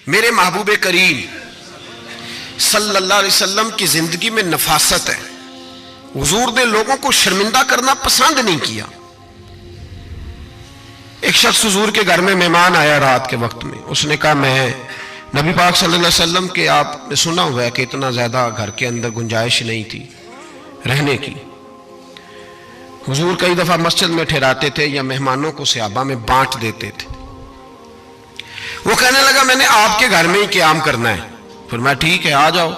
میرے محبوب کریم صلی اللہ علیہ وسلم کی زندگی میں نفاست ہے. حضور نے لوگوں کو شرمندہ کرنا پسند نہیں کیا. ایک شخص حضور کے گھر میں مہمان آیا رات کے وقت میں. اس نے کہا میں نبی پاک صلی اللہ علیہ وسلم کے آپ نے سنا ہوا ہے کہ اتنا زیادہ گھر کے اندر گنجائش نہیں تھی رہنے کی. حضور کئی دفعہ مسجد میں ٹھہراتے تھے یا مہمانوں کو صحابہ میں بانٹ دیتے تھے. وہ کہنے لگا میں نے آپ کے گھر میں ہی قیام کرنا ہے. فرمایا ٹھیک ہے آ جاؤ.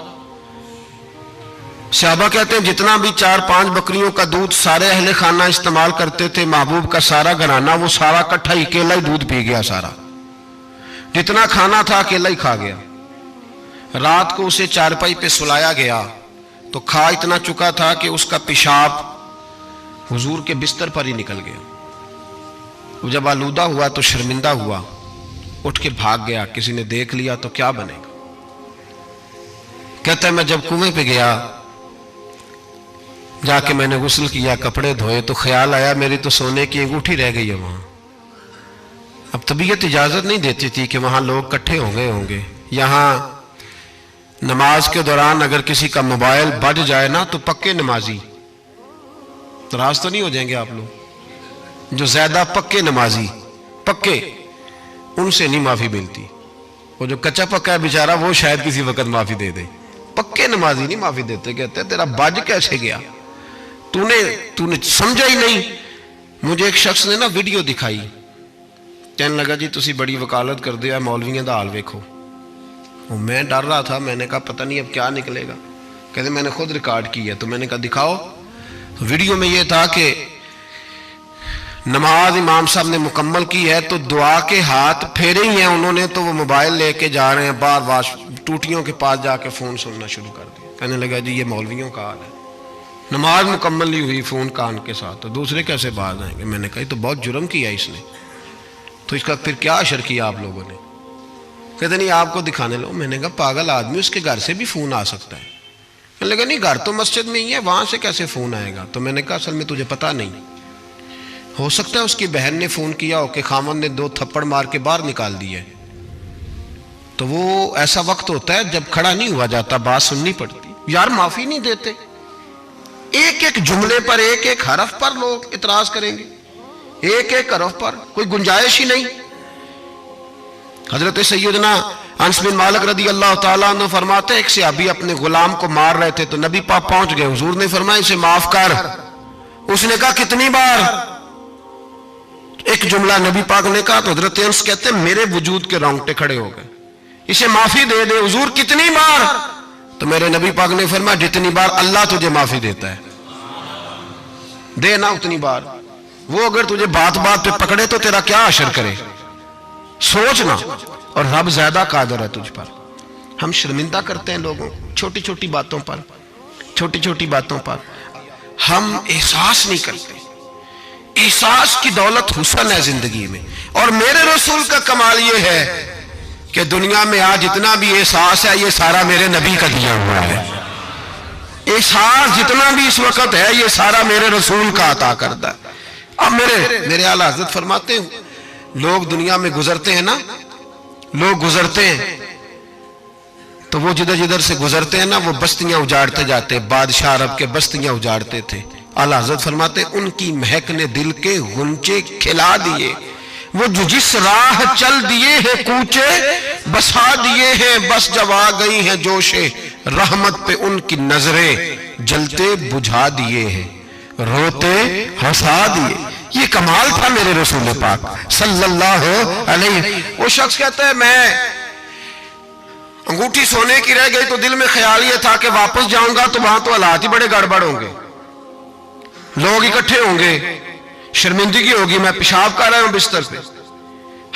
صحابہ کہتے ہیں جتنا بھی 4-5 بکریوں کا دودھ سارے اہل خانہ استعمال کرتے تھے محبوب کا سارا گھرانہ وہ سارا کٹھا ہی اکیلا ہی دودھ پی گیا. سارا جتنا کھانا تھا اکیلا ہی کھا گیا. رات کو اسے چارپائی پہ سلایا گیا تو کھا اتنا چکا تھا کہ اس کا پیشاب حضور کے بستر پر ہی نکل گیا. وہ جب آلودہ ہوا تو شرمندہ ہوا, اٹھ کے بھاگ گیا. کسی نے دیکھ لیا تو کیا بنے گا. کہتا ہے میں جب کنویں پہ گیا جا کے میں نے غسل کیا کپڑے دھوئے تو خیال آیا میری تو سونے کی انگوٹھی رہ گئی ہے وہاں. اب طبیعت اجازت نہیں دیتی تھی کہ وہاں لوگ کٹھے ہوں گے. یہاں نماز کے دوران اگر کسی کا موبائل بج جائے نا تو پکے نمازی, ناراض تو نہیں ہو جائیں گے آپ لوگ, جو زیادہ پکے نمازی پکے ان سے نہیں معافی ملتی. وہ جو کچا پکا ہے بیچارہ وہ شاید کسی وقت معافی دے دے. پکے نمازی نہیں معافی دیتے. کہتے تیرا بج کیسے گیا, تو نے سمجھا ہی نہیں. مجھے ایک شخص نے نا ویڈیو دکھائی, کہنے لگا جی تسی بڑی وکالت کر دیا مولویاں دا حال ویکھو. میں ڈر رہا تھا, میں نے کہا پتہ نہیں اب کیا نکلے گا. کہتے میں نے خود ریکارڈ کی ہے. تو میں نے کہا دکھاؤ. ویڈیو میں یہ تھا کہ نماز امام صاحب نے مکمل کی ہے تو دعا کے ہاتھ پھیرے ہی ہیں انہوں نے, تو وہ موبائل لے کے جا رہے ہیں بار بار ٹوٹیوں کے پاس جا کے فون سننا شروع کر دیا. کہنے لگا جی یہ مولویوں کا حال ہے, نماز مکمل نہیں ہوئی فون کان کے ساتھ, تو دوسرے کیسے باز آئیں گے. میں نے کہا یہ تو بہت جرم کیا اس نے, تو اس کا پھر کیا اشر کیا آپ لوگوں نے. کہتے نہیں آپ کو دکھانے لو. میں نے کہا پاگل آدمی, اس کے گھر سے بھی فون آ سکتا ہے. کہنے لگا نہیں گھر تو مسجد میں ہی ہے, وہاں سے کیسے فون آئے گا. تو میں نے کہا اصل میں تجھے پتا نہیں, ہو سکتا ہے اس کی بہن نے فون کیا ہو کہ خامن نے 2 تھپڑ مار کے باہر نکال دی ہے. تو وہ ایسا وقت ہوتا ہے جب کھڑا نہیں ہوا جاتا, بات سننی پڑتی. یار معافی نہیں دیتے, ایک ایک جملے پر ایک ایک حرف پر لوگ اعتراض کریں گے, ایک ایک حرف پر کوئی گنجائش ہی نہیں. حضرت سیدنا انس بن مالک رضی اللہ تعالیٰ عنہ فرماتے ایک صحابی اپنے غلام کو مار رہے تھے تو نبی پاک پہنچ گئے. حضور نے فرمایا اسے معاف کر. اس نے کہا کتنی بار. ایک جملہ نبی پاک نے کہا تو حضرت انس کہتے ہیں میرے وجود کے رونگٹے کھڑے ہو گئے. اسے معافی دے دے. حضور کتنی بار. تو میرے نبی پاک نے فرمایا جتنی بار اللہ تجھے معافی دیتا ہے دے نا اتنی بار. وہ اگر تجھے بات بات پہ پکڑے تو تیرا کیا اثر کرے, سوچنا. اور رب زیادہ قادر ہے تجھ پر. ہم شرمندہ کرتے ہیں لوگوں چھوٹی چھوٹی باتوں پر, چھوٹی چھوٹی باتوں پر ہم احساس نہیں کرتے. احساس کی دولت حسن ہے زندگی میں. اور میرے رسول کا کمال یہ ہے کہ دنیا میں آج جتنا بھی احساس ہے یہ سارا میرے نبی کا دیا ہوا ہے. احساس جتنا بھی اس وقت ہے یہ سارا میرے رسول کا عطا کرتا ہے. اب میرے اعلیٰ حضرت فرماتے ہیں لوگ دنیا میں گزرتے ہیں نا, لوگ گزرتے ہیں تو وہ جدھر جدھر سے گزرتے ہیں نا وہ بستیاں اجاڑتے جاتے. بادشاہ عرب کے بستیاں اجاڑتے تھے. اعلیٰ حضرت فرماتے ان کی مہک نے دل کے غنچے کھلا دیے. وہ جو جس راہ چل دیے ہیں کوچے بسا دیے ہیں, بس جب آ گئی ہیں جوش رحمت پہ ان کی نظریں جلتے بجھا دیے ہیں, روتے ہنسا دیے. یہ کمال تھا میرے رسول پاک صلی اللہ علیہ. وہ شخص کہتا ہے میں انگوٹھی سونے کی رہ گئی تو دل میں خیال یہ تھا کہ واپس جاؤں گا تو وہاں تو حالات ہی بڑے گڑبڑ ہوں گے, لوگ اکٹھے ہوں گے, شرمندگی ہوگی, میں پیشاب کر رہا ہوں بستر پہ,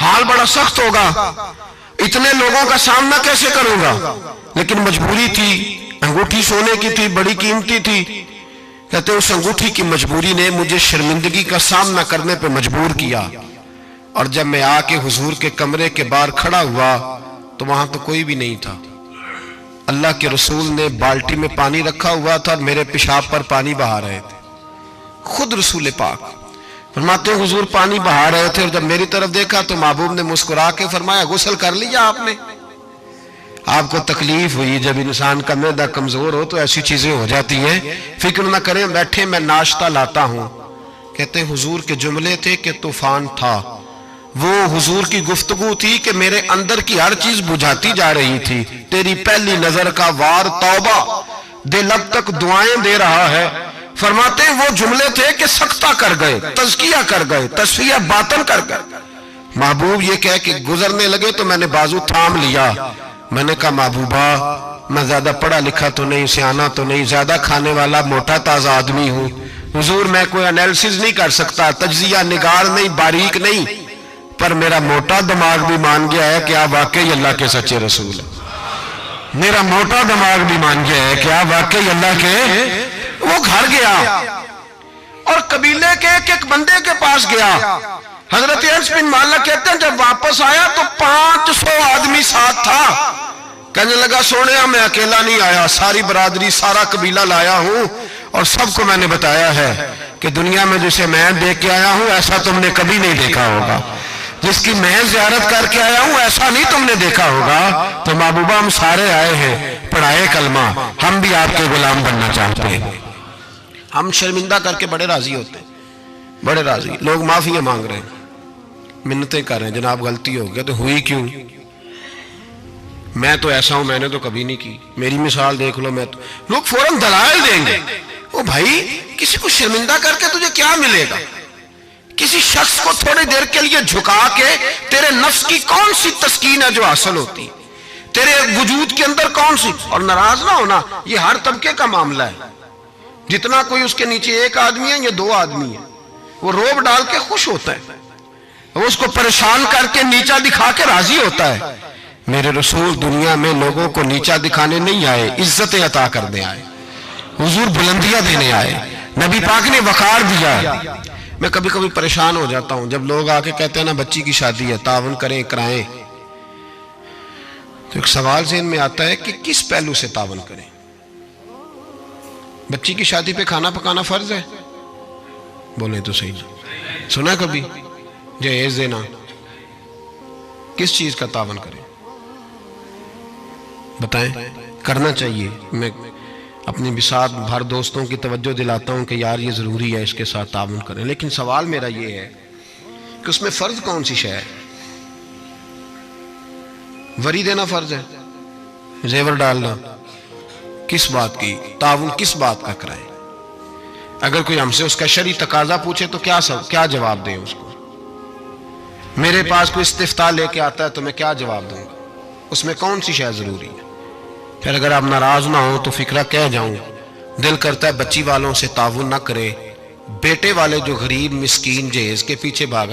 حال بڑا سخت ہوگا, اتنے لوگوں کا سامنا کیسے کروں گا. لیکن مجبوری تھی, انگوٹھی سونے کی تھی, بڑی قیمتی تھی. کہتے اس انگوٹھی کی مجبوری نے مجھے شرمندگی کا سامنا کرنے پہ مجبور کیا. اور جب میں آ کے حضور کے کمرے کے باہر کھڑا ہوا تو وہاں تو کوئی بھی نہیں تھا. اللہ کے رسول نے بالٹی میں پانی رکھا ہوا تھا اور میرے پیشاب پر پانی بہا رہے تھے. خود رسول پاک فرماتے ہیں حضور پانی بہا رہے تھے اور جب میری طرف دیکھا تو محبوب نے مسکرا کے فرمایا غسل کر لیا آپ نے. آپ کو تکلیف ہوئی جب انسان کا معدہ کمزور ہو تو ایسی چیزیں ہو جاتی ہیں، فکر نہ کریں، بیٹھے میں ناشتہ لاتا ہوں۔ کہتے ہیں حضور کے جملے تھے کہ طوفان تھا، وہ حضور کی گفتگو تھی کہ میرے اندر کی ہر چیز بجھاتی جا رہی تھی۔ تیری پہلی نظر کا وار توبہ، دل اب تک دعائیں دے رہا ہے۔ فرماتے ہیں وہ جملے تھے کہ سکتہ کر گئے، تزکیہ کر گئے، تصفیہ باطن کر گئے۔ محبوب یہ کہہ کہ گزرنے لگے تو میں نے بازو تھام لیا، میں نے کہا محبوبہ میں زیادہ پڑھا لکھا تو نہیں، سیانا تو نہیں، زیادہ کھانے والا موٹا تازہ آدمی ہوں، حضور میں کوئی انالیسز نہیں کر سکتا، تجزیہ نگار نہیں، باریک نہیں، پر میرا موٹا دماغ بھی مان گیا ہے کہ آپ واقعی اللہ کے سچے رسول ہیں۔ میرا موٹا دماغ بھی مان گیا ہے کہ آپ واقعی اللہ کے۔ وہ گھر گیا اور قبیلے کے ایک بندے کے پاس گیا۔ حضرت انس بن مالک کہتے ہیں جب واپس آیا تو 500 آدمی ساتھ تھا۔ کہنے لگا سونیا میں اکیلا نہیں آیا، ساری برادری سارا قبیلہ لایا ہوں اور سب کو میں نے بتایا ہے کہ دنیا میں جسے میں دیکھ کے آیا ہوں ایسا تم نے کبھی نہیں دیکھا ہوگا، جس کی میں زیارت کر کے آیا ہوں ایسا نہیں تم نے دیکھا ہوگا۔ تو محبوبہ ہم سارے آئے ہیں، پڑھائے کلمہ، ہم بھی آپ کے غلام بننا چاہتے ہیں۔ ہم شرمندہ کر کے بڑے راضی ہوتے ہیں، بڑے راضی، لوگ معافیاں مانگ رہے ہیں، منتیں کر رہے ہیں، جناب غلطی ہو گیا تو ہوئی کیوں؟ میں تو ایسا ہوں، میں نے تو کبھی نہیں کی، میری مثال دیکھ لو، میں تو لوگ فوراً دلائل دیں گے۔ وہ بھائی کسی کو شرمندہ کر کے تجھے کیا ملے گا؟ کسی شخص کو تھوڑی دیر کے لیے جھکا کے تیرے نفس کی کون سی تسکین ہے جو حاصل ہوتی، تیرے وجود کے اندر کون سی؟ اور ناراض نہ ہونا، یہ ہر طبقے کا معاملہ ہے، جتنا کوئی اس کے نیچے ایک آدمی ہے یا 2 آدمی ہے، وہ روب ڈال کے خوش ہوتا ہے، وہ اس کو پریشان کر کے نیچا دکھا کے راضی ہوتا ہے۔ میرے رسول دنیا میں لوگوں کو نیچا دکھانے نہیں آئے، عزتیں عطا کرنے آئے، حضور بلندیاں دینے آئے، نبی پاک نے وقار دیا۔ میں کبھی کبھی پریشان ہو جاتا ہوں جب لوگ آ کے کہتے ہیں نا بچی کی شادی ہے، تعاون کریں کرائیں، تو ایک سوال ذہن میں آتا ہے کہ کس پہلو سے تعاون کریں؟ بچی کی شادی پہ کھانا پکانا فرض ہے؟ بولے تو صحیح، سنا کبھی جہیز دینا؟ کس چیز کا تعاون کریں بتائیں؟ کرنا چاہیے۔ میں اپنی بساط بھر دوستوں کی توجہ دلاتا ہوں کہ یار یہ ضروری ہے، اس کے ساتھ تعاون کریں، لیکن سوال میرا یہ ہے کہ اس میں فرض کون سی شے ہے؟ وری دینا فرض ہے، زیور ڈالنا، کس بات کی تعاون، کس بات کا کرائیں؟ اگر کوئی ہم سے اس کا شرعی تقاضا پوچھے تو کیا جواب دیں اس کو؟ میرے پاس کوئی استفتاء لے کے آتا ہے تو میں کیا جواب دوں گا؟ اس میں کون سی شے ضروری ہے؟ پھر اگر آپ ناراض نہ ہو تو فکرہ کہہ جاؤں، دل کرتا ہے بچی والوں سے تعاون نہ کرے، بیٹے والے جو غریب مسکین جہیز کے پیچھے بھاگ